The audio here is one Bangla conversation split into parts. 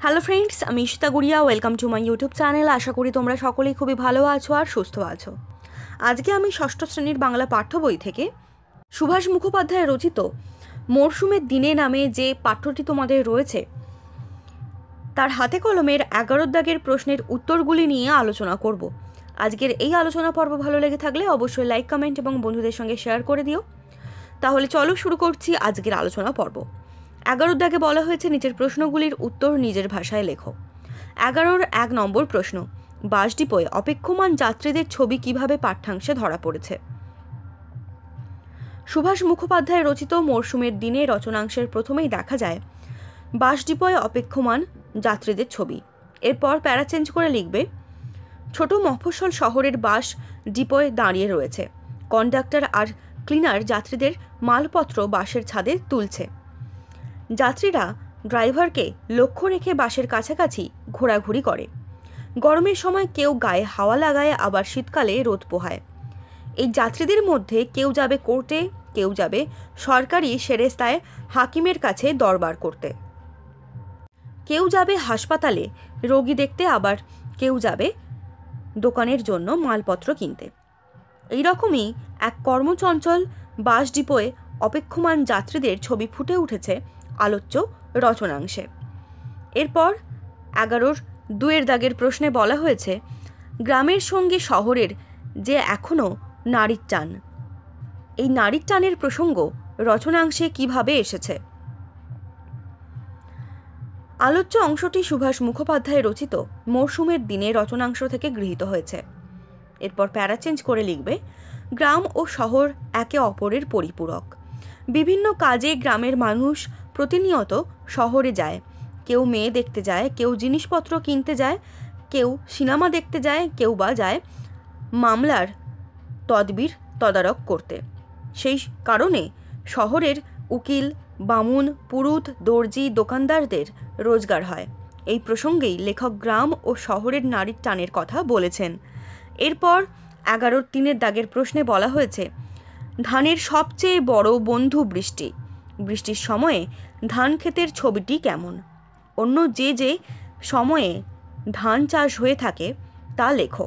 হ্যালো ফ্রেন্ডস, আমি Ishita Guriya. Welcome to my YouTube channel. আশা করি তোমরা সকলেই খুবই ভালো আছো আর সুস্থ আছো। আজকে আমি ষষ্ঠ শ্রেণীর বাংলা পাঠ্য বই থেকে সুভাষ মুখোপাধ্যায় রচিত মরশুমের দিনে নামে যে পাঠ্যটি তোমাদের রয়েছে তার হাতে কলমের 11 দাগের প্রশ্নের উত্তরগুলি নিয়ে আলোচনা করব। আজকের এই আলোচনা পর্ব ভালো লেগে থাকলে অবশ্যই লাইক, কমেন্ট এবং বন্ধুদের সঙ্গে শেয়ার করে দিও। তাহলে চলো শুরু করছি আজকের আলোচনা পর্ব। 11 দাগে বলা হয়েছে নিচের প্রশ্নগুলির উত্তর নিজের ভাষায় লেখো। 11 নম্বর প্রশ্ন, বাস ডিপোয় অপেক্ষমান যাত্রীদের ছবি কিভাবে পাঠ্যাংশে ধরা পড়েছে? সুভাষ মুখোপাধ্যায় রচিত মরশুমের দিনে রচনাংশের প্রথমেই দেখা যায় বাস ডিপোয় অপেক্ষমান যাত্রীদের ছবি। এরপর প্যারা চেঞ্জ করে লিখবে, ছোট মফস্বল শহরের বাস ডিপোয় দাঁড়িয়ে রয়েছে। কন্ডাক্টর আর ক্লিনার যাত্রীদের মালপত্র বাসের ছাদে তুলছে। যাত্রীরা ড্রাইভারকে লক্ষ্য রেখে বাসের কাছাকাছি ঘোরাঘুরি করে। গরমের সময় কেউ গায়ে হাওয়া লাগায়, আবার শীতকালে রোদ পোহায়। এই যাত্রীদের মধ্যে কেউ যাবে কোর্টে, কেউ যাবে সরকারি সেরেস্তায় হাকিমের কাছে দরবার করতে, কেউ যাবে হাসপাতালে রোগী দেখতে, আবার কেউ যাবে দোকানের জন্য মালপত্র কিনতে। এই রকমই এক কর্মচঞ্চল বাস ডিপোয় অপেক্ষমান যাত্রীদের ছবি ফুটে উঠেছে আলোচ্য রচনাংশে। এরপর 11 দাগের প্রশ্নে বলা হয়েছে গ্রামের সঙ্গে শহরের যে এখনও নারীর টান, এই নারীর টানের প্রসঙ্গ রচনাংশে কিভাবে এসেছে? আলোচ্য অংশটি সুভাষ মুখোপাধ্যায় রচিত মরশুমের দিনে রচনাংশ থেকে গৃহীত হয়েছে। এরপর প্যারা চেঞ্জ করে লিখবে, গ্রাম ও শহর একে অপরের পরিপূরক। বিভিন্ন কাজে গ্রামের মানুষ প্রতিনিয়ত শহরে যায়। কেউ মেয়ে দেখতে যায়, কেউ জিনিসপত্র কিনতে যায়, কেউ সিনেমা দেখতে যায়, কেউ বা যায় মামলার তদারক করতে। সেই কারণে শহরের উকিল, বামুন, পুরুত, দর্জি, দোকানদারদের রোজগার হয়। এই প্রসঙ্গেই লেখক গ্রাম ও শহরের নারীর টানের কথা বলেছেন। এরপর 11 দাগের প্রশ্নে বলা হয়েছে ধানের সবচেয়ে বড় বন্ধু বৃষ্টি। বৃষ্টির সময়ে ধান ক্ষেতের ছবিটি কেমন? অন্য যে যে সময়ে ধান চাষ হয়ে থাকে তা লেখো।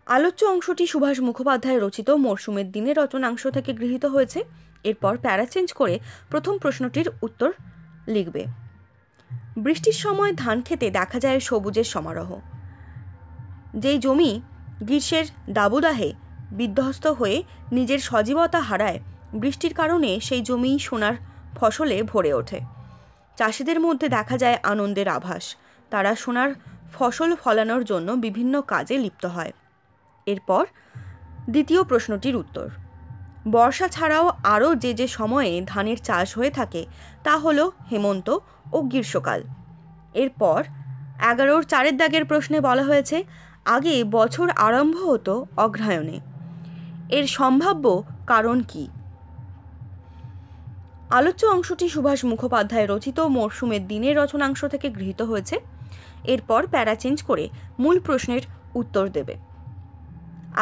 আলোচ্য অংশটি সুভাষ মুখোপাধ্যায় রচিত মরশুমের দিনে রচনাংশ থেকে গৃহীত হয়েছে। এরপর প্যারা চেঞ্জ করে প্রথম প্রশ্নটির উত্তর লিখবে, বৃষ্টির সময় ধান খেতে দেখা যায় সবুজের সমারোহ। যেই জমি গ্রীষ্মের দাবদাহে বিধ্বস্ত হয়ে নিজের সজীবতা হারায়, বৃষ্টির কারণে সেই জমি সোনার ফসলে ভরে ওঠে। চাষিদের মধ্যে দেখা যায় আনন্দের আভাস। তারা সোনার ফসল ফলানোর জন্য বিভিন্ন কাজে লিপ্ত হয়। এরপর দ্বিতীয় প্রশ্নটির উত্তর, বর্ষা ছাড়াও আরও যে যে সময়ে ধানের চাষ হয়ে থাকে তা হলো হেমন্ত ও গ্রীষ্মকাল। এরপর 11 দাগের প্রশ্নে বলা হয়েছে আগে বছর আরম্ভ হতো অগ্রহায়ণে, এর সম্ভাব্য কারণ কি? আলোচ্য অংশটি সুভাষ মুখোপাধ্যায় রচিত মরশুমের দিনের রচনাংশ থেকে গৃহীত হয়েছে। এরপর প্যারা চেঞ্জ করে মূল প্রশ্নের উত্তর দেবে।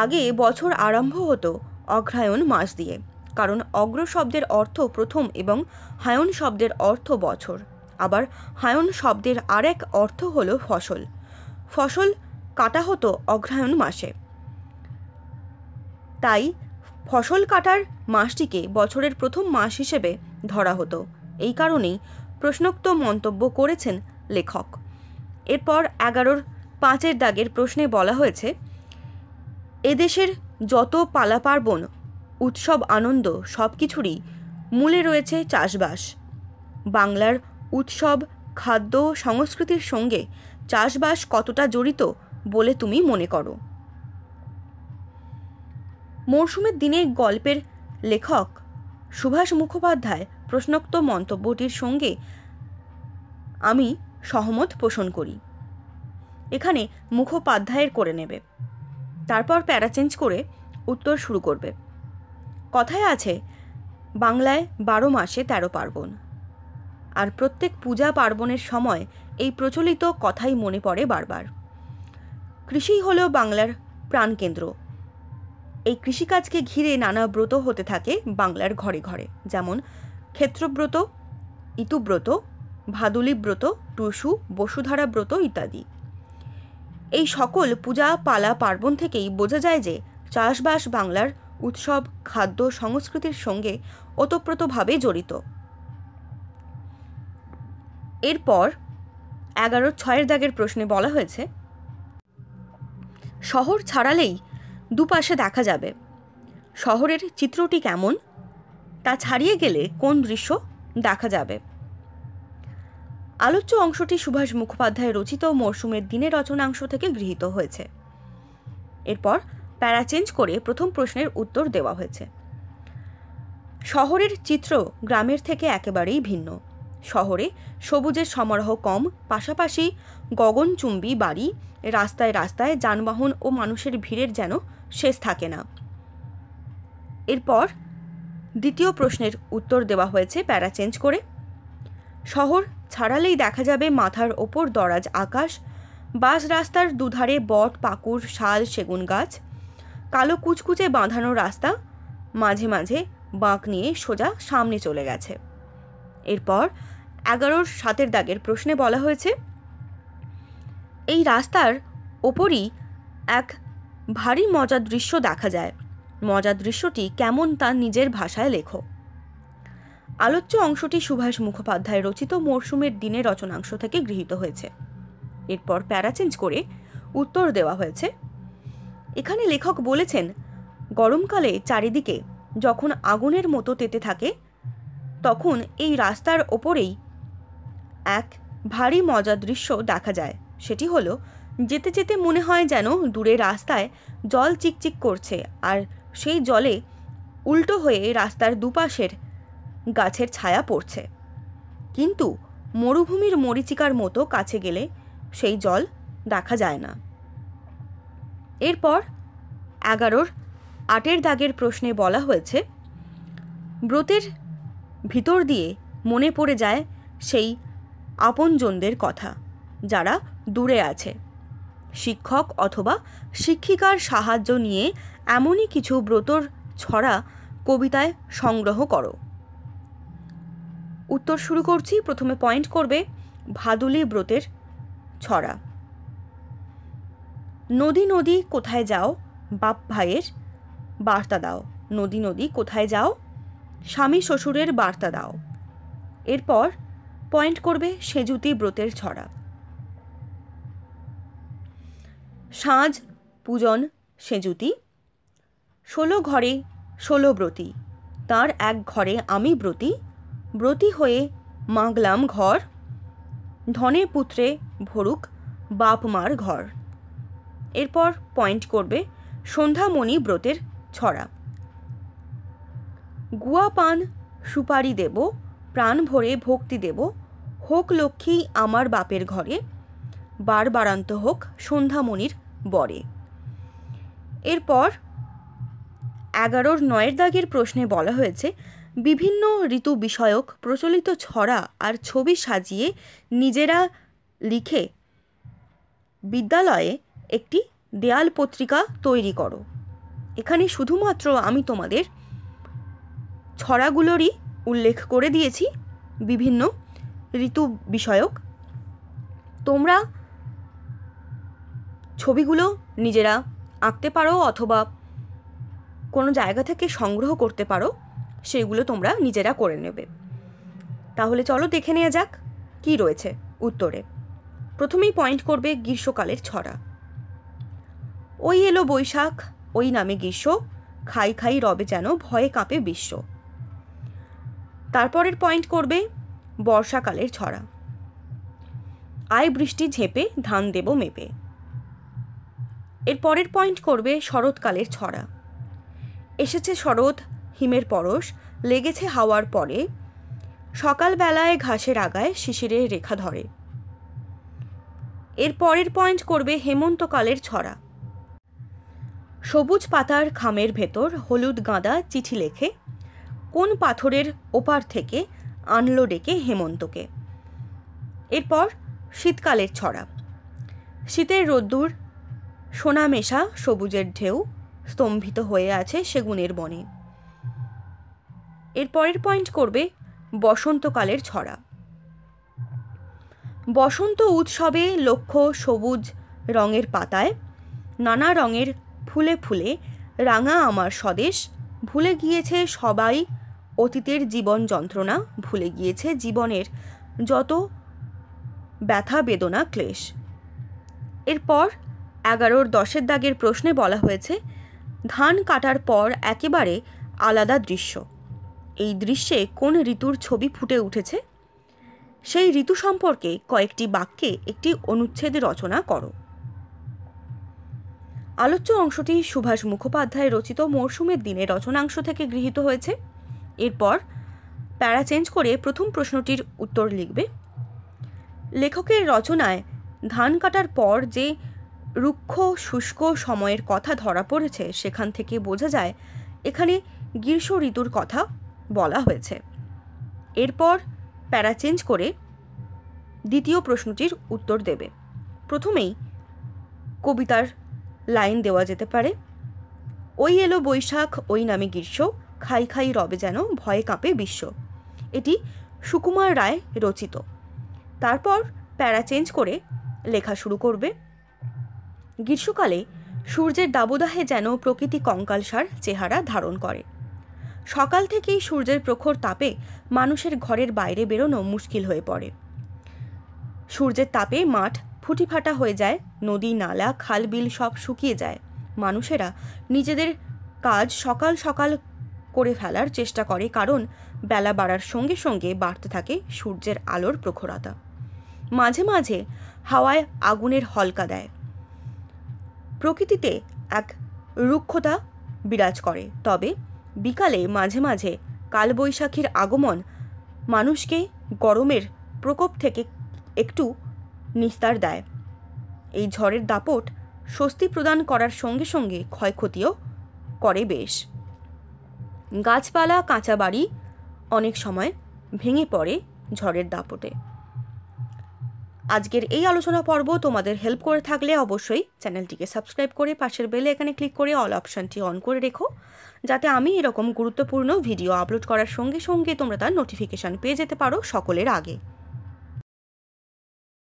আগে বছর আরম্ভ হতো অগ্রহায়ণ মাস দিয়ে, কারণ অগ্র শব্দের অর্থ প্রথম এবং হায়ন শব্দের অর্থ বছর। আবার হায়ন শব্দের আরেক অর্থ হলো ফসল। ফসল কাটা হতো অগ্রহায়ণ মাসে, তাই ফসল কাটার মাসটিকে বছরের প্রথম মাস হিসেবে ধরা হতো। এই কারণেই প্রশ্নোক্ত মন্তব্য করেছেন লেখক। এরপর 11 দাগের প্রশ্নে বলা হয়েছে এদেশের যত পালা পার্বণ, উৎসব, আনন্দ সব কিছুরই মূলে রয়েছে চাষবাস। বাংলার উৎসব, খাদ্য, সংস্কৃতির সঙ্গে চাষবাস কতটা জড়িত বলে তুমি মনে করো? মরশুমের দিনে গল্পের লেখক সুভাষ মুখোপাধ্যায় প্রশ্নোক্ত মন্তব্যটির সঙ্গে আমি সহমত পোষণ করি। এখানে মুখোপাধ্যায়ের করে নেবে। তারপর প্যারা চেঞ্জ করে উত্তর শুরু করবে। কথায় আছে বাংলায় 12 মাসে 13 পার্বণ, আর প্রত্যেক পূজা পার্বণের সময় এই প্রচলিত কথাই মনে পড়ে বারবার। কৃষিই হলো বাংলার প্রাণকেন্দ্র। এই কৃষিকাজকে ঘিরে নানা ব্রত হতে থাকে বাংলার ঘরে ঘরে, যেমন ক্ষেত্রব্রত, ইতুব্রত, ভাদুলী ব্রত, টুসু, বসুধারা ব্রত ইত্যাদি। এই সকল পূজা পালা পার্বণ থেকেই বোঝা যায় যে চাষবাস বাংলার উৎসব, খাদ্য, সংস্কৃতির সঙ্গে ওতপ্রোতভাবে জড়িত। এরপর 11-6 দাগের প্রশ্নে বলা হয়েছে, শহর ছাড়ালেই দুপাশে দেখা যাবে। শহরের চিত্রটি কেমন, তা ছাড়িয়ে গেলে কোন দৃশ্য দেখা যাবে? আলোচ্য অংশটি সুভাষ মুখোপাধ্যায় রচিত মরশুমের দিনে রচনাংশ থেকে গৃহীত হয়েছে। এরপর প্যারা চেঞ্জ করে প্রথম প্রশ্নের উত্তর দেওয়া হয়েছে। শহরের চিত্র গ্রামের থেকে একেবারেই ভিন্ন। শহরে সবুজের সমারোহ কম, পাশাপাশি গগনচুম্বী বাড়ি, রাস্তায় রাস্তায় যানবাহন ও মানুষের ভিড়ের যেন শেষ থাকে না। এরপর দ্বিতীয় প্রশ্নের উত্তর দেওয়া হয়েছে প্যারা চেঞ্জ করে। শহর ছাড়ালেই দেখা যাবে মাথার ওপর দরাজ আকাশ, বাস রাস্তার দুধারে বট, পাকুড়, শাল, সেগুন গাছ, কালো কুচকুচে বাঁধানো রাস্তা মাঝে মাঝে বাঁক নিয়ে সোজা সামনে চলে গেছে। এরপর 11-7 দাগের প্রশ্নে বলা হয়েছে, এই রাস্তার ওপরই এক ভারী মজার দৃশ্য দেখা যায়। মজার দৃশ্যটি কেমন তা নিজের ভাষায় লেখো। আলোচ্য অংশটি সুভাষ মুখোপাধ্যায় রচিত মরশুমের দিনে রচনাংশ থেকে গৃহীত হয়েছে। এরপর প্যারা চেঞ্জ করে উত্তর দেওয়া হয়েছে। এখানে লেখক বলেছেন, গরমকালে চারিদিকে যখন আগুনের মতো তেতে থাকে, তখন এই রাস্তার ওপরেই এক ভারী মজার দৃশ্য দেখা যায়। সেটি হলো, যেতে যেতে মনে হয় যেন দূরে রাস্তায় জল চিকচিক করছে, আর সেই জলে উল্টো হয়ে রাস্তার দুপাশের গাছের ছায়া পড়ছে, কিন্তু মরুভূমির মরীচিকার মতো কাছে গেলে সেই জল দেখা যায় না। এরপর 11-8 দাগের প্রশ্নে বলা হয়েছে, ব্রতের ভিতর দিয়ে মনে পড়ে যায় সেই আপনজনদের কথা যারা দূরে আছে। শিক্ষক অথবা শিক্ষিকার সাহায্য নিয়ে এমনই কিছু ব্রতর ছড়া কবিতায় সংগ্রহ করো। উত্তর শুরু করছি। প্রথমে পয়েন্ট করবে ভাদুলী ব্রতের ছড়া। নদী নদী কোথায় যাও, বাপ ভাইয়ের বার্তা দাও। নদী নদী কোথায় যাও, স্বামী শ্বশুরের বার্তা দাও। এরপর পয়েন্ট করবে সেজুতি ব্রতের ছড়া। সাঁঝ পূজন সেজুতি, 16 ঘরে 16 ব্রতী, তার এক ঘরে আমি ব্রতী, ব্রতী হয়ে মাগলাম ঘর, ধনে পুত্রে ভরুক বাপ মার ঘর। এরপর পয়েন্ট করবে সন্ধ্যামণি ব্রতের ছড়া। গুয়া পান সুপারি দেব, প্রাণ ভরে ভক্তি দেব, হোক লক্ষ্মী আমার বাপের ঘরে, বারবারান্ত হোক সন্ধ্যামণির বরে। এরপর 11-9 দাগের প্রশ্নে বলা হয়েছে, বিভিন্ন ঋতু বিষয়ক প্রচলিত ছড়া আর ছবি সাজিয়ে নিজেরা লিখে বিদ্যালয়ে একটি দেয়াল পত্রিকা তৈরি করো। এখানে শুধুমাত্র আমি তোমাদের ছড়াগুলোরই উল্লেখ করে দিয়েছি, বিভিন্ন ঋতু বিষয়ক। তোমরা ছবিগুলো নিজেরা আঁকতে পারো অথবা কোনো জায়গা থেকে সংগ্রহ করতে পারো, সেগুলো তোমরা নিজেরা করে নেবে। তাহলে চলো দেখে নেওয়া যাক কি রয়েছে উত্তরে। প্রথমেই পয়েন্ট করবে গ্রীষ্মকালের ছড়া। ওই এলো বৈশাখ, ওই নামে গ্রীষ্ম, খাই খাই রবে যেন ভয়ে কাঁপে বিশ্ব। তারপরের পয়েন্ট করবে বর্ষাকালের ছড়া। আয় বৃষ্টি ঝেঁপে ধান দেব মেপে। এর পরের পয়েন্ট করবে শরৎকালের ছড়া। এসেছে শরৎ, হিমের পরশ লেগেছে হাওয়ার পরে, সকালবেলায় ঘাসের আগায় শিশিরের রেখা ধরে। এর পরের পয়েন্ট করবে হেমন্তকালের ছড়া। সবুজ পাতার খামের ভেতর হলুদ গাঁদা চিঠি লেখে, কোন পাথরের ওপার থেকে আনলো ডেকে হেমন্তকে। এরপর শীতকালের ছড়া। শীতের রোদ্দুর, সোনা মেশা সবুজের ঢেউ স্তম্ভিত হয়ে আছে সেগুনের বনে। এর পরের পয়েন্ট করবে বসন্তকালের ছড়া। বসন্ত উৎসবে লক্ষ্য সবুজ রঙের পাতায়, নানা রঙের ফুলে ফুলে রাঙা আমার স্বদেশ, ভুলে গিয়েছে সবাই অতীতের জীবন যন্ত্রণা, ভুলে গিয়েছে জীবনের যত ব্যথা বেদনা ক্লেশ। এরপর 11-10 দাগের প্রশ্নে বলা হয়েছে ধান কাটার পর একেবারে আলাদা দৃশ্য। এই দৃশ্যে কোন ঋতুর ছবি ফুটে উঠেছে? সেই ঋতু সম্পর্কে কয়েকটি বাক্যে একটি অনুচ্ছেদ রচনা করো। আলোচ্য অংশটি সুভাষ মুখোপাধ্যায় রচিত মরশুমের দিনে রচনাংশ থেকে গৃহীত হয়েছে। এরপর প্যারা চেঞ্জ করে প্রথম প্রশ্নটির উত্তর লিখবে। লেখকের রচনায় ধান কাটার পর যে রুক্ষ শুষ্ক সময়ের কথা ধরা পড়েছে সেখান থেকে বোঝা যায় এখানে গ্রীষ্ম ঋতুর কথা বলা হয়েছে। এরপর প্যারা চেঞ্জ করে দ্বিতীয় প্রশ্নটির উত্তর দেবে। প্রথমেই কবিতার লাইন দেওয়া যেতে পারে, ওই এলো বৈশাখ ওই নামে গ্রীষ্ম, খাই খাই রবে যেন ভয়ে কাঁপে বিশ্ব। এটি সুকুমার রায় রচিত। তারপর প্যারা চেঞ্জ করে লেখা শুরু করবে। গ্রীষ্মকালে সূর্যের দাবদাহে যেন প্রকৃতি কঙ্কালসার চেহারা ধারণ করে। সকাল থেকেই সূর্যের প্রখর তাপে মানুষের ঘরের বাইরে বেরোনো মুশকিল হয়ে পড়ে। সূর্যের তাপে মাঠ ফুটিফাটা হয়ে যায়, নদী নালা খাল বিল সব শুকিয়ে যায়। মানুষেরা নিজেদের কাজ সকাল সকাল করে ফেলার চেষ্টা করে, কারণ বেলা বাড়ার সঙ্গে সঙ্গে বাড়তে থাকে সূর্যের আলোর প্রখরতা। মাঝে মাঝে হাওয়ায় আগুনের হলকা দেয়। প্রকৃতিতে এক রুক্ষতা বিরাজ করে। তবে বিকালে মাঝে মাঝে কালবৈশাখীর আগমন মানুষকে গরমের প্রকোপ থেকে একটু নিস্তার দেয়। এই ঝড়ের দাপট স্বস্তি প্রদান করার সঙ্গে সঙ্গে ক্ষয়ক্ষতিও করে বেশ। গাছপালা কাঁচা বাড়ি অনেক সময় ভেঙে পড়ে ঝড়ের দাপটে। আজকের এই আলোচনা পর্ব তোমাদের হেল্প করে থাকলে অবশ্যই চ্যানেলটিকে সাবস্ক্রাইব করে পাশের বেলে এখানে ক্লিক করে অল অপশানটি অন করে রেখো, যাতে আমি এরকম গুরুত্বপূর্ণ ভিডিও আপলোড করার সঙ্গে সঙ্গে তোমরা তার নোটিফিকেশান পেয়ে যেতে পারো সকলের আগে।